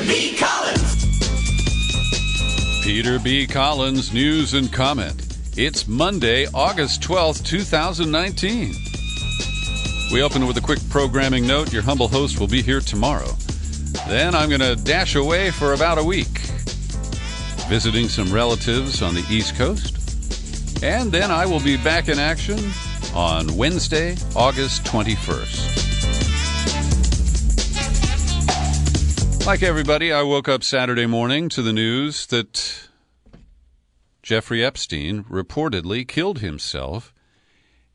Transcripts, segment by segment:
B. Collins. Peter B. Collins, news and comment. It's Monday, August 12th, 2019. We open with a quick programming note. Your humble host will be here tomorrow. Then I'm going to dash away for about a week, visiting some relatives on the East Coast. And then I will be back in action on Wednesday, August 21st. Like everybody, I woke up Saturday morning to the news that Jeffrey Epstein reportedly killed himself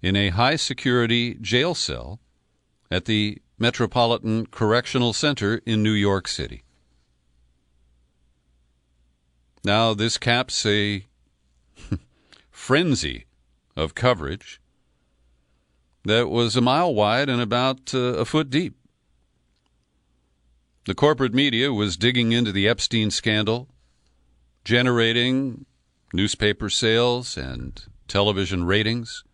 in a high-security jail cell at the Metropolitan Correctional Center in New York City. Now, this caps a frenzy of coverage that was a mile wide and about a foot deep. The corporate media was digging into the Epstein scandal, generating newspaper sales and television ratings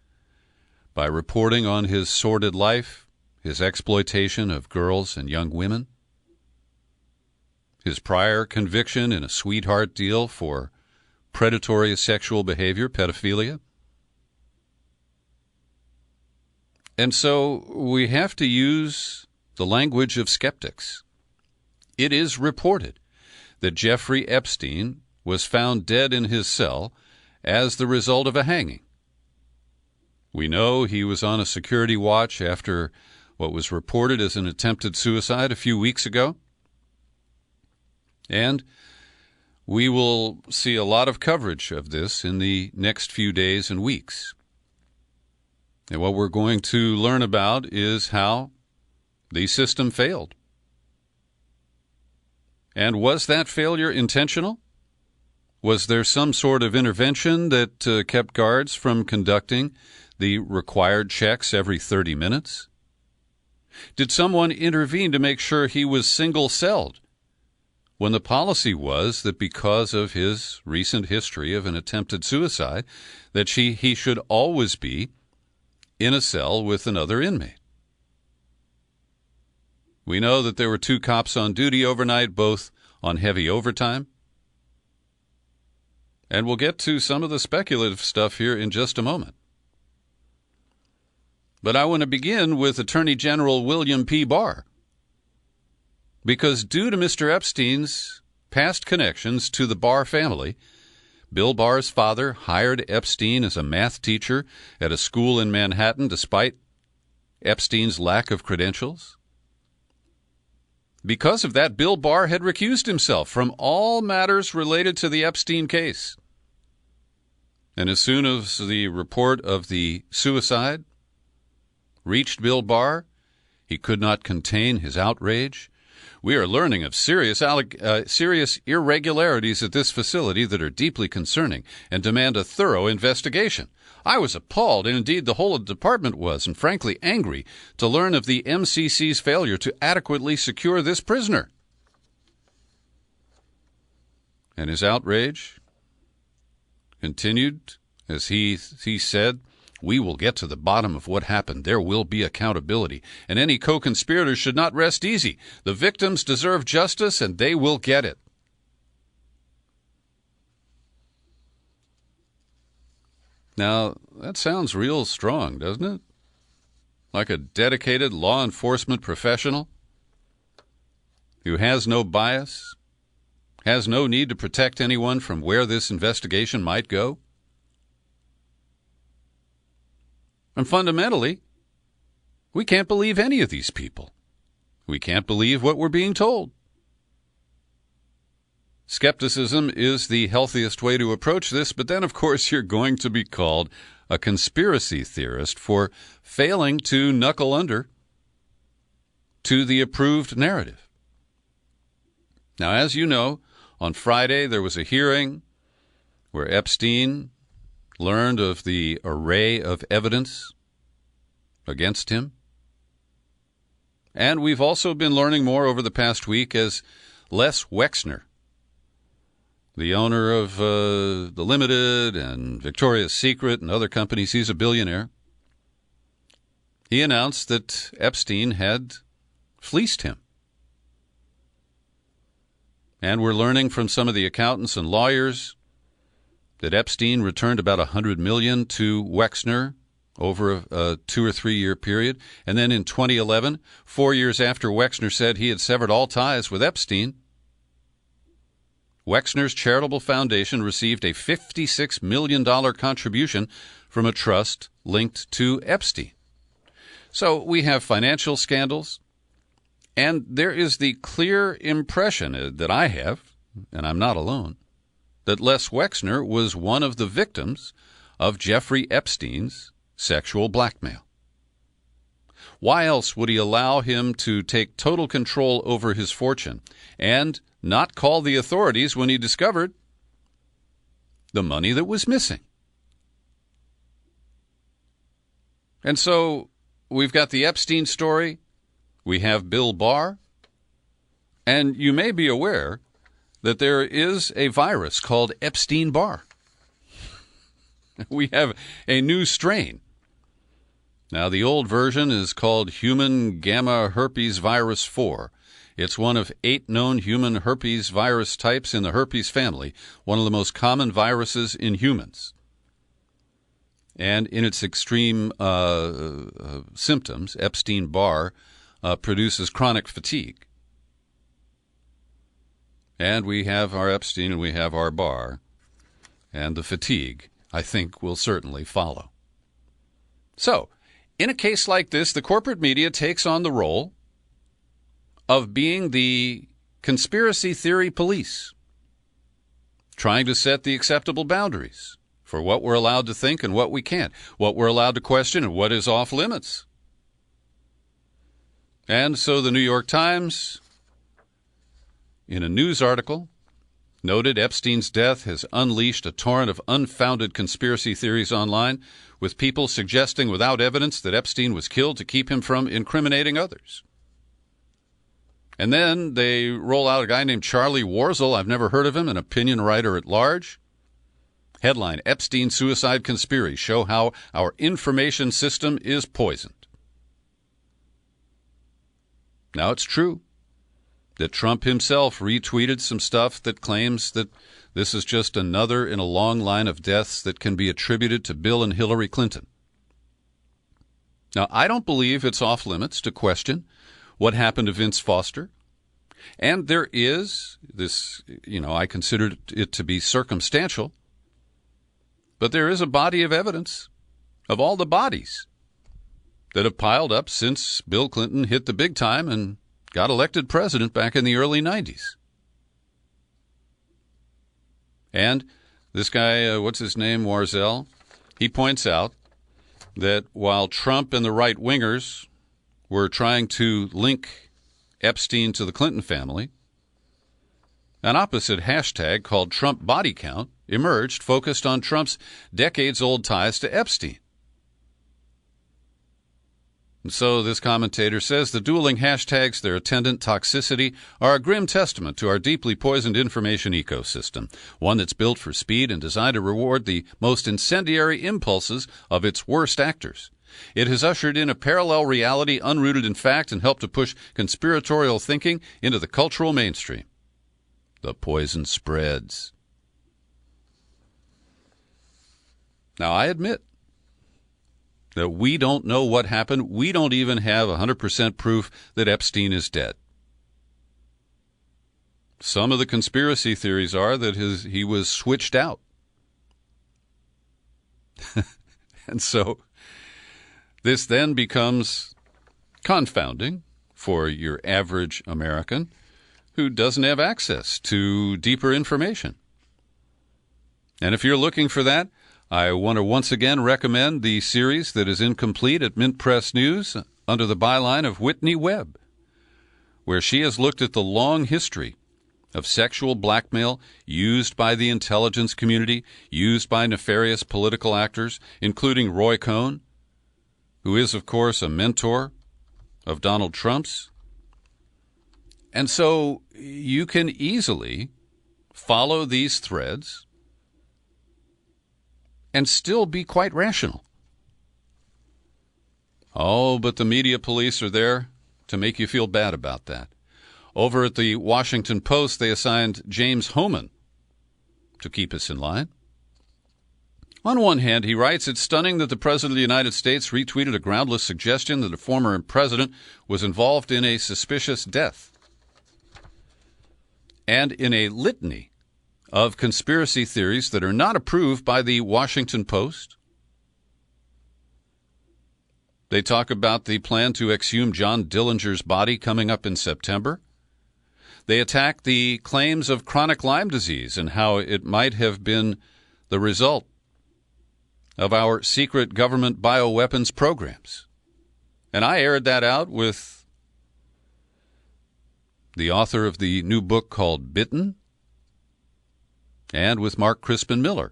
by reporting on his sordid life, his exploitation of girls and young women, his prior conviction in a sweetheart deal for predatory sexual behavior, pedophilia. And so we have to use the language of skeptics. It is reported that Jeffrey Epstein was found dead in his cell as the result of a hanging. We know he was on a security watch after what was reported as an attempted suicide a few weeks ago. And we will see a lot of coverage of this in the next few days and weeks. And what we're going to learn about is how the system failed. And was that failure intentional? Was there some sort of intervention that kept guards from conducting the required checks every 30 minutes? Did someone intervene to make sure he was single-celled when the policy was that because of his recent history of an attempted suicide, that he should always be in a cell with another inmate? We know that there were 2 cops on duty overnight, both on heavy overtime. And we'll get to some of the speculative stuff here in just a moment. But I want to begin with Attorney General William P. Barr, because due to Mr. Epstein's past connections to the Barr family, Bill Barr's father hired Epstein as a math teacher at a school in Manhattan despite Epstein's lack of credentials. Because of that, Bill Barr had recused himself from all matters related to the Epstein case. And as soon as the report of the suicide reached Bill Barr, he could not contain his outrage. We are learning of serious irregularities at this facility that are deeply concerning and demand a thorough investigation. I was appalled, and indeed the whole department was, and frankly angry, to learn of the MCC's failure to adequately secure this prisoner. And his outrage continued as he said, "We will get to the bottom of what happened. There will be accountability, and any co-conspirators should not rest easy. The victims deserve justice, and they will get it." Now, that sounds real strong, doesn't it? Like a dedicated law enforcement professional who has no bias, has no need to protect anyone from where this investigation might go. And fundamentally, we can't believe any of these people. We can't believe what we're being told. Skepticism is the healthiest way to approach this, but then, of course, you're going to be called a conspiracy theorist for failing to knuckle under to the approved narrative. Now, as you know, on Friday there was a hearing where Epstein learned of the array of evidence against him. And we've also been learning more over the past week as Les Wexner, the owner of The Limited and Victoria's Secret and other companies, he's a billionaire. He announced that Epstein had fleeced him. And we're learning from some of the accountants and lawyers that Epstein returned about $100 million to Wexner over a 2 or 3 year period. And then in 2011, 4 years after Wexner said he had severed all ties with Epstein, Wexner's charitable foundation received a $56 million contribution from a trust linked to Epstein. So we have financial scandals, and there is the clear impression that I have, and I'm not alone, that Les Wexner was one of the victims of Jeffrey Epstein's sexual blackmail. Why else would he allow him to take total control over his fortune and not call the authorities when he discovered the money that was missing? And so we've got the Epstein story, we have Bill Barr, and you may be aware that there is a virus called Epstein-Barr. We have a new strain. Now, the old version is called human gamma herpes virus 4. It's one of 8 known human herpes virus types in the herpes family, one of the most common viruses in humans. And in its extreme symptoms, Epstein-Barr produces chronic fatigue. And we have our Epstein and we have our Barr, and the fatigue, I think, will certainly follow. So, in a case like this, the corporate media takes on the role of being the conspiracy theory police, trying to set the acceptable boundaries for what we're allowed to think and what we can't, what we're allowed to question and what is off limits. And so the New York Times, in a news article, noted Epstein's death has unleashed a torrent of unfounded conspiracy theories online, with people suggesting without evidence that Epstein was killed to keep him from incriminating others. And then they roll out a guy named Charlie Warzel. I've never heard of him, an opinion writer at large. Headline, Epstein Suicide Conspiracy Show How Our Information System is Poisoned. Now, it's true that Trump himself retweeted some stuff that claims that this is just another in a long line of deaths that can be attributed to Bill and Hillary Clinton. Now, I don't believe it's off limits to question what happened to Vince Foster. And there is this, I consider it to be circumstantial, but there is a body of evidence of all the bodies that have piled up since Bill Clinton hit the big time and got elected president back in the early 90s. And this guy, what's his name, Warzel, he points out that while Trump and the right-wingers were trying to link Epstein to the Clinton family, an opposite hashtag called Trump Body Count emerged, focused on Trump's decades-old ties to Epstein. And so this commentator says the dueling hashtags, their attendant toxicity, are a grim testament to our deeply poisoned information ecosystem, one that's built for speed and designed to reward the most incendiary impulses of its worst actors. It has ushered in a parallel reality unrooted in fact and helped to push conspiratorial thinking into the cultural mainstream. The poison spreads. Now, I admit that we don't know what happened. We don't even have 100% proof that Epstein is dead. Some of the conspiracy theories are that he was switched out. And so this then becomes confounding for your average American who doesn't have access to deeper information. And if you're looking for that, I want to once again recommend the series that is incomplete at Mint Press News under the byline of Whitney Webb, where she has looked at the long history of sexual blackmail used by the intelligence community, used by nefarious political actors, including Roy Cohn, who is, of course, a mentor of Donald Trump's. And so you can easily follow these threads and still be quite rational. Oh, but the media police are there to make you feel bad about that. Over at the Washington Post, they assigned James Hohmann to keep us in line. On one hand, he writes, it's stunning that the President of the United States retweeted a groundless suggestion that a former president was involved in a suspicious death. And in a litany of conspiracy theories that are not approved by the Washington Post, they talk about the plan to exhume John Dillinger's body coming up in September. They attack the claims of chronic Lyme disease and how it might have been the result of our secret government bioweapons programs. And I aired that out with the author of the new book called Bitten and with Mark Crispin Miller,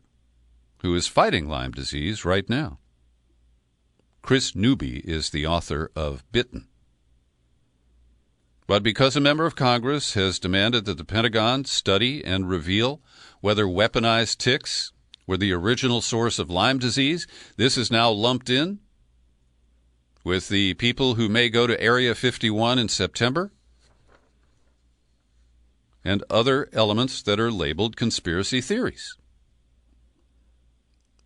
who is fighting Lyme disease right now. Chris Newby is the author of Bitten. But because a member of Congress has demanded that the Pentagon study and reveal whether weaponized ticks were the original source of Lyme disease, this is now lumped in with the people who may go to Area 51 in September and other elements that are labeled conspiracy theories.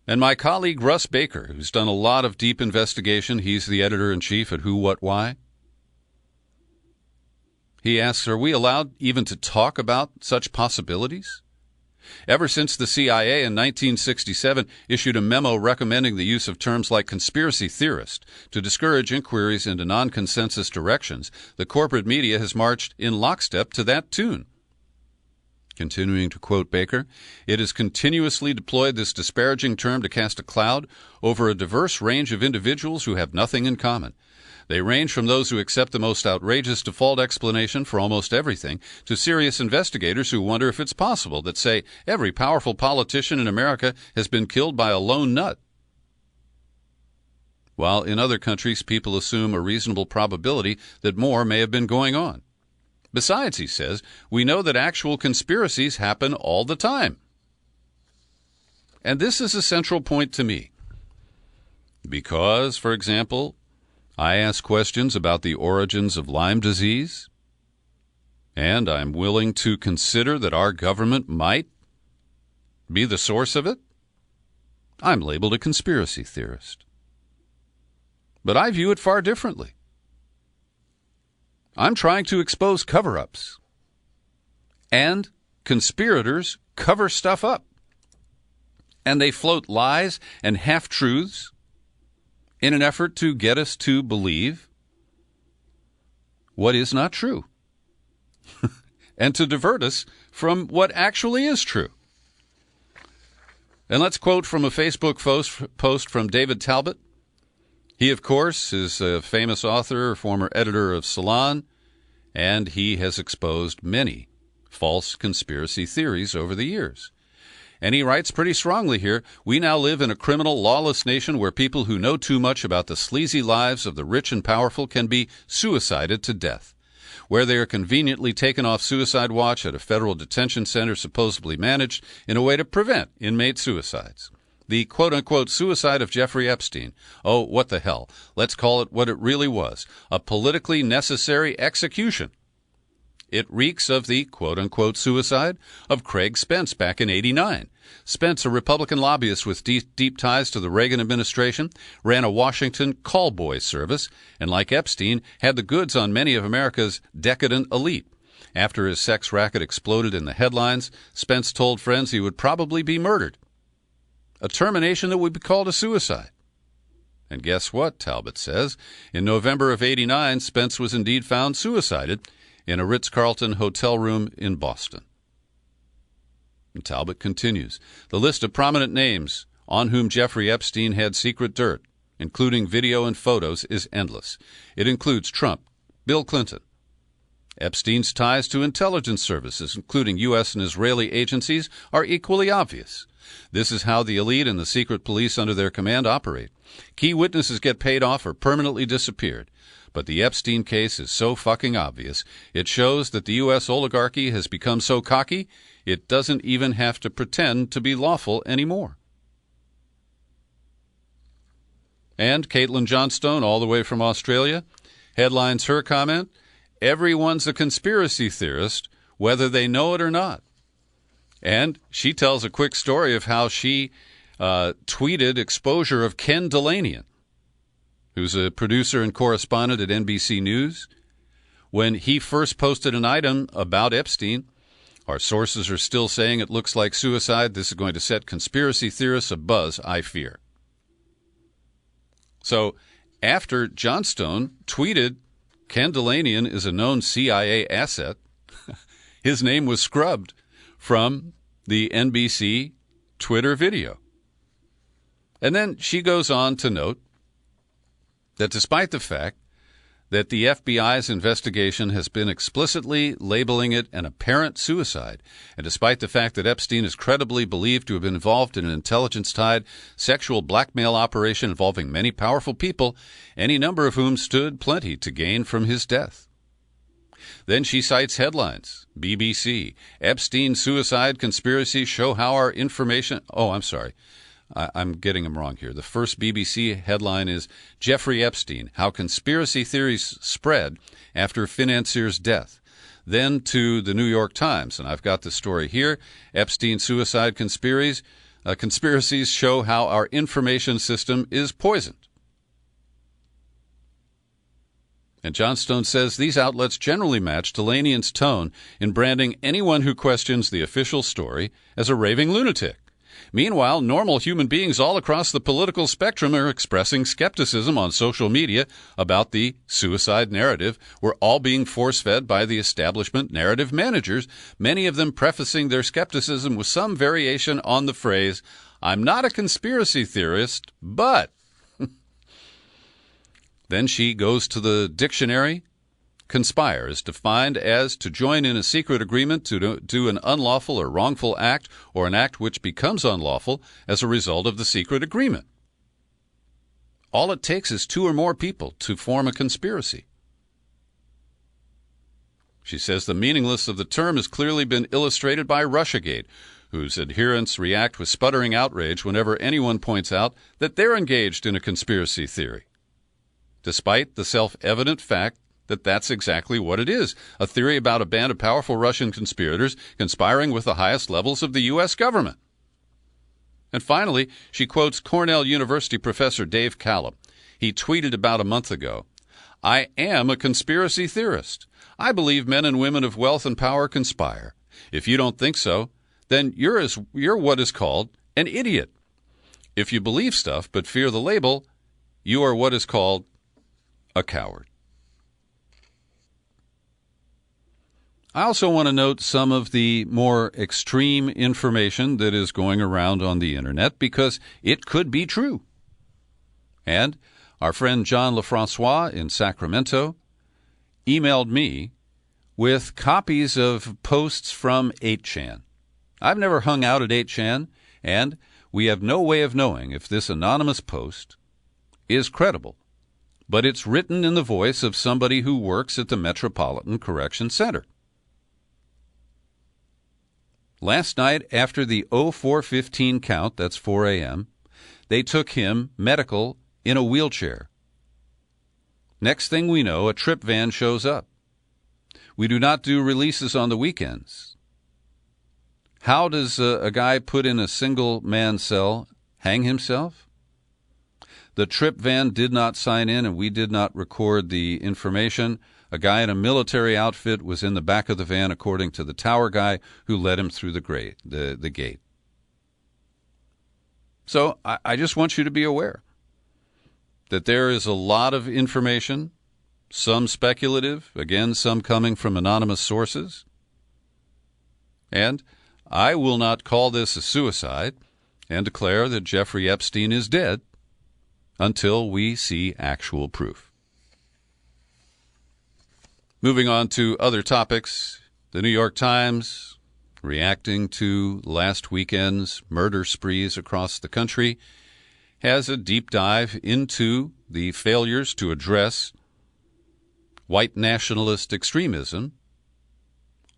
And my colleague Russ Baker, who's done a lot of deep investigation, he's the editor-in-chief at Who, What, Why, he asks, are we allowed even to talk about such possibilities? Ever since the CIA in 1967 issued a memo recommending the use of terms like conspiracy theorist to discourage inquiries into non-consensus directions, the corporate media has marched in lockstep to that tune. Continuing to quote Baker, it has continuously deployed this disparaging term to cast a cloud over a diverse range of individuals who have nothing in common. They range from those who accept the most outrageous default explanation for almost everything to serious investigators who wonder if it's possible that, say, every powerful politician in America has been killed by a lone nut. While in other countries people assume a reasonable probability that more may have been going on. Besides, he says, we know that actual conspiracies happen all the time. And this is a central point to me. Because, for example, I ask questions about the origins of Lyme disease, and I'm willing to consider that our government might be the source of it. I'm labeled a conspiracy theorist. But I view it far differently. I'm trying to expose cover-ups, and conspirators cover stuff up, and they float lies and half-truths in an effort to get us to believe what is not true and to divert us from what actually is true. And let's quote from a Facebook post from David Talbot. He, of course, is a famous author, former editor of Salon, and he has exposed many false conspiracy theories over the years. And he writes pretty strongly here, we now live in a criminal, lawless nation where people who know too much about the sleazy lives of the rich and powerful can be suicided to death, where they are conveniently taken off suicide watch at a federal detention center supposedly managed in a way to prevent inmate suicides. The quote-unquote suicide of Jeffrey Epstein. Oh, what the hell. Let's call it what it really was, a politically necessary execution. It reeks of the quote-unquote suicide of Craig Spence back in '89. Spence, a Republican lobbyist with deep ties to the Reagan administration, ran a Washington callboy service, and like Epstein, had the goods on many of America's decadent elite. After his sex racket exploded in the headlines, Spence told friends he would probably be murdered. A termination that would be called a suicide. And guess what, Talbot says? In November of '89, Spence was indeed found suicided in a Ritz-Carlton hotel room in Boston. And Talbot continues, the list of prominent names on whom Jeffrey Epstein had secret dirt, including video and photos, is endless. It includes Trump, Bill Clinton. Epstein's ties to intelligence services, including U.S. and Israeli agencies, are equally obvious. This is how the elite and the secret police under their command operate. Key witnesses get paid off or permanently disappeared. But the Epstein case is so fucking obvious, it shows that the U.S. oligarchy has become so cocky, it doesn't even have to pretend to be lawful anymore. And Caitlin Johnstone, all the way from Australia, headlines her comment, everyone's a conspiracy theorist, whether they know it or not. And she tells a quick story of how she tweeted exposure of Ken Delanian, who's a producer and correspondent at NBC News. When he first posted an item about Epstein, our sources are still saying it looks like suicide. This is going to set conspiracy theorists abuzz, I fear. So after Johnstone tweeted Ken Delanian is a known CIA asset, his name was scrubbed from the NBC Twitter video. And then she goes on to note that despite the fact that the FBI's investigation has been explicitly labeling it an apparent suicide, and despite the fact that Epstein is credibly believed to have been involved in an intelligence-tied sexual blackmail operation involving many powerful people, any number of whom stood plenty to gain from his death. Then she cites headlines, BBC, Epstein suicide conspiracy show how our information... Oh, I'm sorry. I'm getting them wrong here. The first BBC headline is Jeffrey Epstein, How Conspiracy Theories Spread After Financier's Death. Then to the New York Times, and I've got the story here. Epstein suicide conspiracies show how our information system is poisoned. And Johnstone says these outlets generally match Delanian's tone in branding anyone who questions the official story as a raving lunatic. Meanwhile, normal human beings all across the political spectrum are expressing skepticism on social media about the suicide narrative. We're all being force-fed by the establishment narrative managers, many of them prefacing their skepticism with some variation on the phrase, I'm not a conspiracy theorist, but... Then she goes to the dictionary. Conspire is defined as to join in a secret agreement to do an unlawful or wrongful act or an act which becomes unlawful as a result of the secret agreement. All it takes is two or more people to form a conspiracy. She says the meaninglessness of the term has clearly been illustrated by Russiagate, whose adherents react with sputtering outrage whenever anyone points out that they're engaged in a conspiracy theory, despite the self-evident fact that that's exactly what it is, a theory about a band of powerful Russian conspirators conspiring with the highest levels of the U.S. government. And finally, she quotes Cornell University professor Dave Callum. He tweeted about a month ago, I am a conspiracy theorist. I believe men and women of wealth and power conspire. If you don't think so, then you're what is called an idiot. If you believe stuff but fear the label, you are what is called a coward. I also want to note some of the more extreme information that is going around on the internet because it could be true. And our friend John LaFrancois in Sacramento emailed me with copies of posts from 8chan. I've never hung out at 8chan, and we have no way of knowing if this anonymous post is credible. But it's written in the voice of somebody who works at the Metropolitan Correction Center. Last night, after the 04:15 count, that's 4 a.m., they took him medical in a wheelchair. Next thing we know, a trip van shows up. We do not do releases on the weekends. How does a guy put in a single-man cell hang himself? The trip van did not sign in, and we did not record the information. A guy in a military outfit was in the back of the van, according to the tower guy who led him through the gate. So I just want you to be aware that there is a lot of information, some speculative, again, some coming from anonymous sources. And I will not call this a suicide and declare that Jeffrey Epstein is dead until we see actual proof. Moving on to other topics, the New York Times, reacting to last weekend's murder sprees across the country, has a deep dive into the failures to address white nationalist extremism,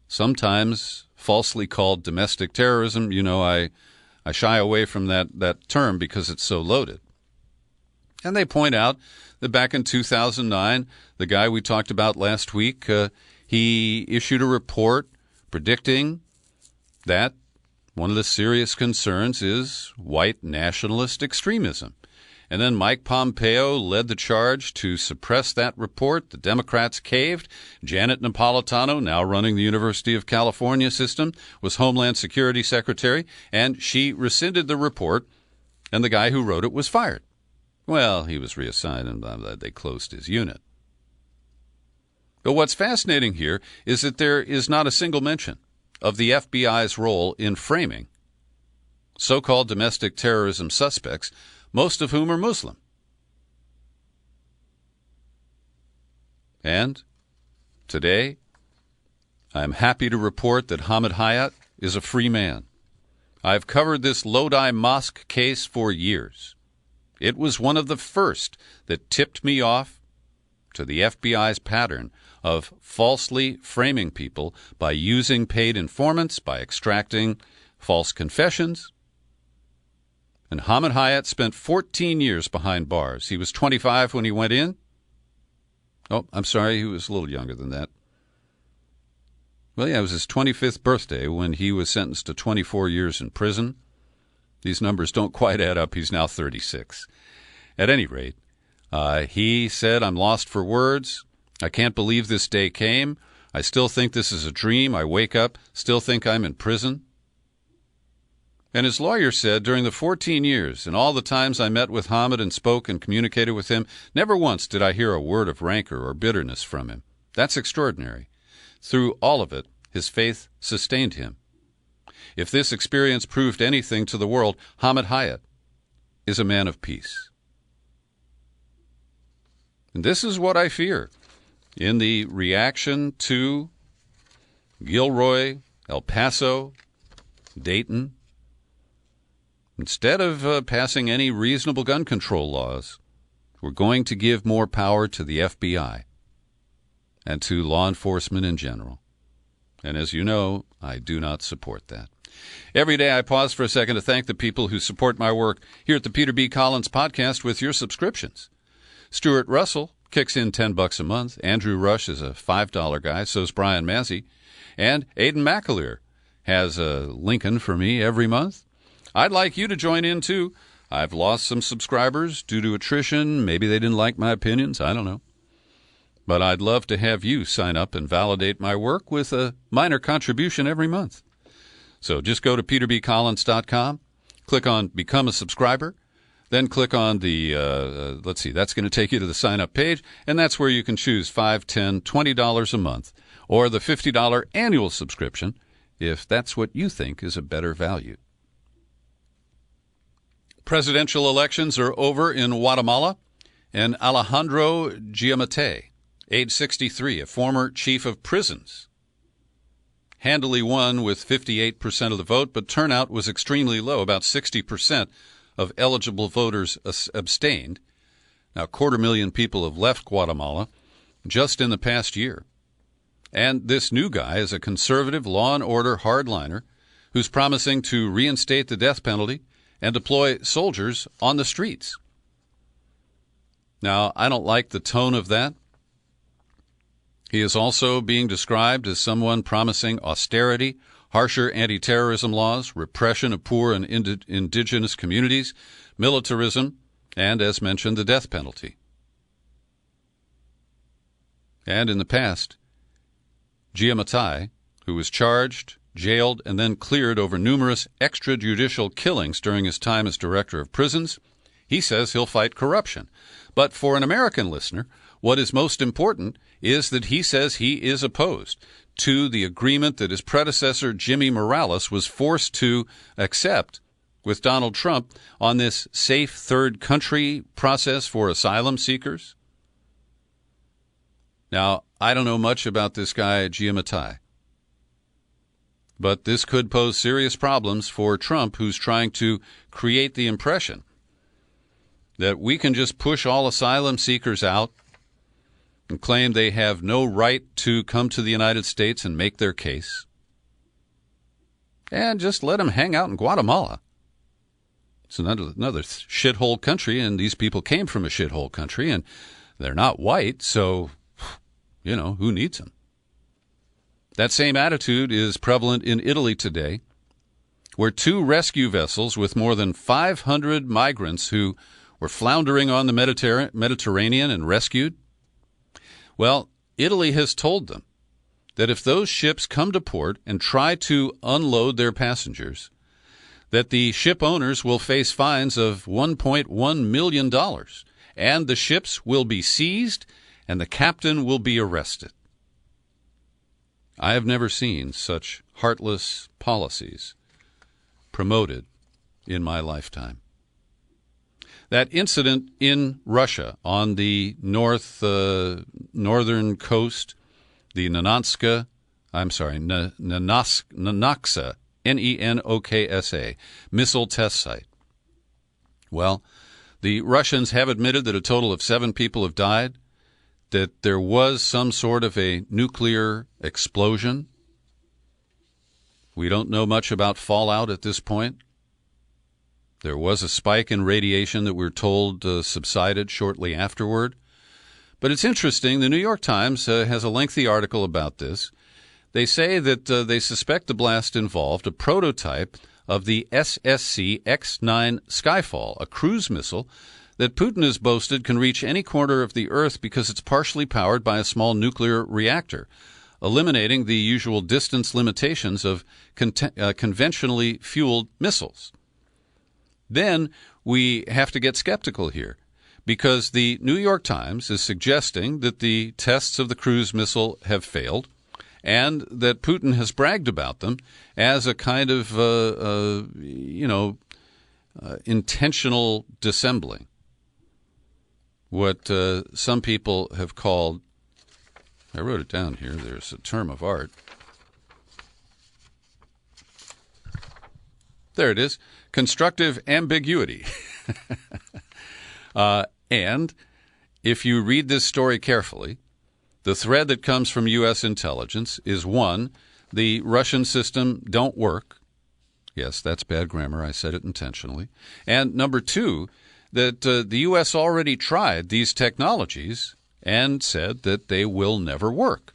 sometimes falsely called domestic terrorism. You know, I shy away from that term because it's so loaded. And they point out that back in 2009, the guy we talked about last week, he issued a report predicting that one of the serious concerns is white nationalist extremism. And then Mike Pompeo led the charge to suppress that report. The Democrats caved. Janet Napolitano, now running the University of California system, was Homeland Security Secretary, and she rescinded the report, and the guy who wrote it was fired. Well, he was reassigned, and they closed his unit. But what's fascinating here is that there is not a single mention of the FBI's role in framing so-called domestic terrorism suspects, most of whom are Muslim. And today, I'm happy to report that Hamid Hayat is a free man. I've covered this Lodi mosque case for years. It was one of the first that tipped me off to the FBI's pattern of falsely framing people by using paid informants, by extracting false confessions. And Hamid Hayat spent 14 years behind bars. He was 25 when he went in. Oh, I'm sorry, he was a little younger than that. Well, yeah, it was his 25th birthday when he was sentenced to 24 years in prison. These numbers don't quite add up. He's now 36. At any rate, he said, "I'm lost for words. I can't believe this day came. I still think this is a dream. I wake up, still think I'm in prison." And his lawyer said, during the 14 years and all the times I met with Hamid and spoke and communicated with him, never once did I hear a word of rancor or bitterness from him. That's extraordinary. Through all of it, his faith sustained him. If this experience proved anything to the world, Hamid Hayat is a man of peace. And this is what I fear in the reaction to Gilroy, El Paso, Dayton. Instead of passing any reasonable gun control laws, we're going to give more power to the FBI and to law enforcement in general. And as you know, I do not support that. Every day I pause for a second to thank the people who support my work here at the Peter B. Collins Podcast with your subscriptions. Stuart Russell kicks in $10 a month. Andrew Rush is a $5 guy. So's Brian Massey. And Aidan McAleer has a Lincoln for me every month. I'd like you to join in, too. I've lost some subscribers due to attrition. Maybe they didn't like my opinions. I don't know. But I'd love to have you sign up and validate my work with a minor contribution every month. So just go to peterbcollins.com, click on Become a Subscriber, then click on the, that's going to take you to the sign-up page, and that's where you can choose $5, $10, $20 a month, or the $50 annual subscription, if that's what you think is a better value. Presidential elections are over in Guatemala, and Alejandro Giammattei, age 63, a former chief of prisons, handily won with 58% of the vote, but turnout was extremely low. About 60% of eligible voters abstained. Now, 250,000 people have left Guatemala just in the past year. And this new guy is a conservative law and order hardliner who's promising to reinstate the death penalty and deploy soldiers on the streets. Now, I don't like the tone of that. He is also being described as someone promising austerity, harsher anti-terrorism laws, repression of poor and indigenous communities, militarism, and, as mentioned, the death penalty. And in the past, Giammattei, who was charged, jailed, and then cleared over numerous extrajudicial killings during his time as director of prisons, he says he'll fight corruption. But for an American listener, what is most important is that he says he is opposed to the agreement that his predecessor, Jimmy Morales, was forced to accept with Donald Trump on this safe third country process for asylum seekers. Now, I don't know much about this guy, Giammattei, but this could pose serious problems for Trump, who's trying to create the impression that we can just push all asylum seekers out and claim they have no right to come to the United States and make their case, and just let them hang out in Guatemala. It's another shithole country, and these people came from a shithole country, and they're not white, so, who needs them? That same attitude is prevalent in Italy today, where 2 rescue vessels with more than 500 migrants who were floundering on the Mediterranean and rescued. Well, Italy has told them that if those ships come to port and try to unload their passengers, that the ship owners will face fines of $1.1 million, and the ships will be seized, and the captain will be arrested. I have never seen such heartless policies promoted in my lifetime. That incident in Russia on the northern coast, the Nenoksa, Nenoksa, missile test site. Well, the Russians have admitted that a total of 7 people have died, that there was some sort of a nuclear explosion. We don't know much about fallout at this point. There was a spike in radiation that we're told subsided shortly afterward. But it's interesting. The New York Times has a lengthy article about this. They say that they suspect the blast involved a prototype of the SSC-X-9 Skyfall, a cruise missile that Putin has boasted can reach any corner of the Earth because it's partially powered by a small nuclear reactor, eliminating the usual distance limitations of conventionally fueled missiles. Then we have to get skeptical here, because the New York Times is suggesting that the tests of the cruise missile have failed and that Putin has bragged about them as a kind of, intentional dissembling. What some people have called, I wrote it down here, there's a term of art. There it is, constructive ambiguity. And if you read this story carefully, the thread that comes from U.S. intelligence is, 1, the Russian system don't work. Yes, that's bad grammar. I said it intentionally. And number 2, that the U.S. already tried these technologies and said that they will never work.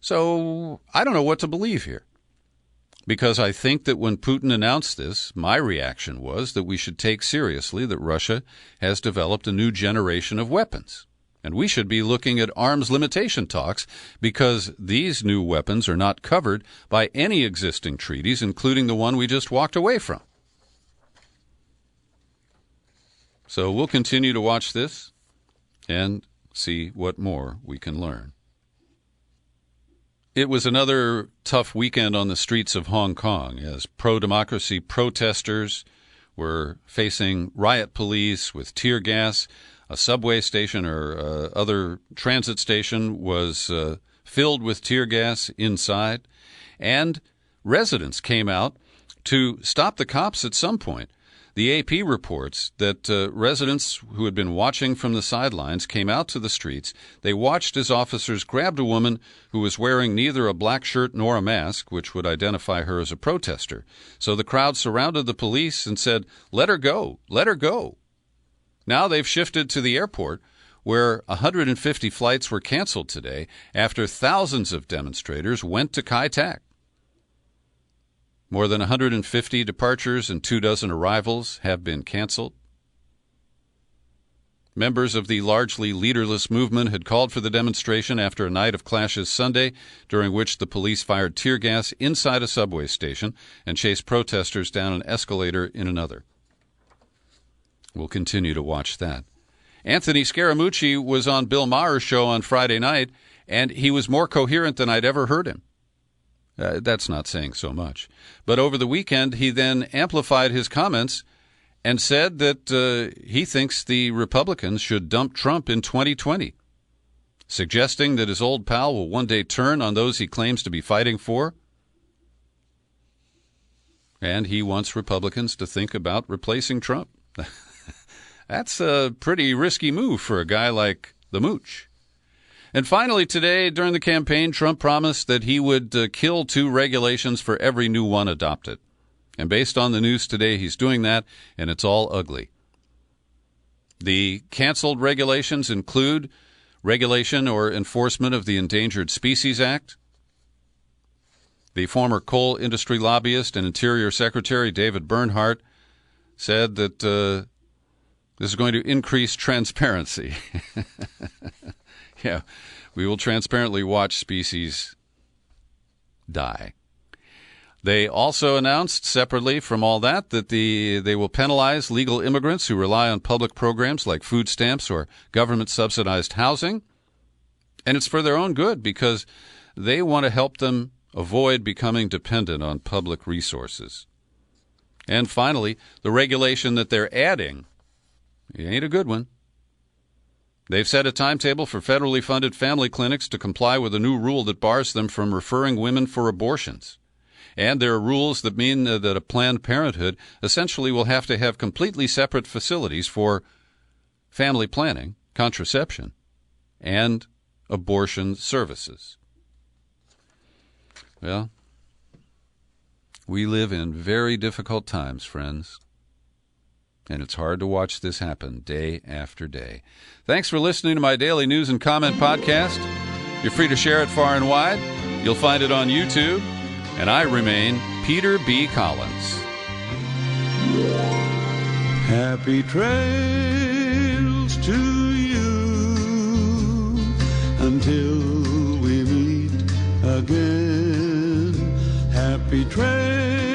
So I don't know what to believe here. Because I think that when Putin announced this, my reaction was that we should take seriously that Russia has developed a new generation of weapons. And we should be looking at arms limitation talks because these new weapons are not covered by any existing treaties, including the one we just walked away from. So we'll continue to watch this and see what more we can learn. It was another tough weekend on the streets of Hong Kong as pro-democracy protesters were facing riot police with tear gas. A subway station or other transit station was filled with tear gas inside, and residents came out to stop the cops at some point. The AP reports that residents who had been watching from the sidelines came out to the streets. They watched as officers grabbed a woman who was wearing neither a black shirt nor a mask, which would identify her as a protester. So the crowd surrounded the police and said, "Let her go, let her go." Now they've shifted to the airport, where 150 flights were canceled today after thousands of demonstrators went to Kai Tak. More than 150 departures and 24 arrivals have been canceled. Members of the largely leaderless movement had called for the demonstration after a night of clashes Sunday, during which the police fired tear gas inside a subway station and chased protesters down an escalator in another. We'll continue to watch that. Anthony Scaramucci was on Bill Maher's show on Friday night, and he was more coherent than I'd ever heard him. That's not saying so much. But over the weekend, he then amplified his comments and said that he thinks the Republicans should dump Trump in 2020, suggesting that his old pal will one day turn on those he claims to be fighting for. And he wants Republicans to think about replacing Trump. That's a pretty risky move for a guy like the Mooch. And finally today, during the campaign, Trump promised that he would kill 2 regulations for every new one adopted. And based on the news today, he's doing that, and it's all ugly. The canceled regulations include regulation or enforcement of the Endangered Species Act. The former coal industry lobbyist and Interior Secretary David Bernhardt said that this is going to increase transparency. Yeah, we will transparently watch species die. They also announced, separately from all that they will penalize legal immigrants who rely on public programs like food stamps or government-subsidized housing. And it's for their own good because they want to help them avoid becoming dependent on public resources. And finally, the regulation that they're adding, it ain't a good one. They've set a timetable for federally funded family clinics to comply with a new rule that bars them from referring women for abortions. And there are rules that mean that a Planned Parenthood essentially will have to have completely separate facilities for family planning, contraception, and abortion services. Well, we live in very difficult times, friends. And it's hard to watch this happen day after day. Thanks for listening to my daily news and comment podcast. You're free to share it far and wide. You'll find it on YouTube. And I remain Peter B. Collins. Happy trails to you until we meet again. Happy trails.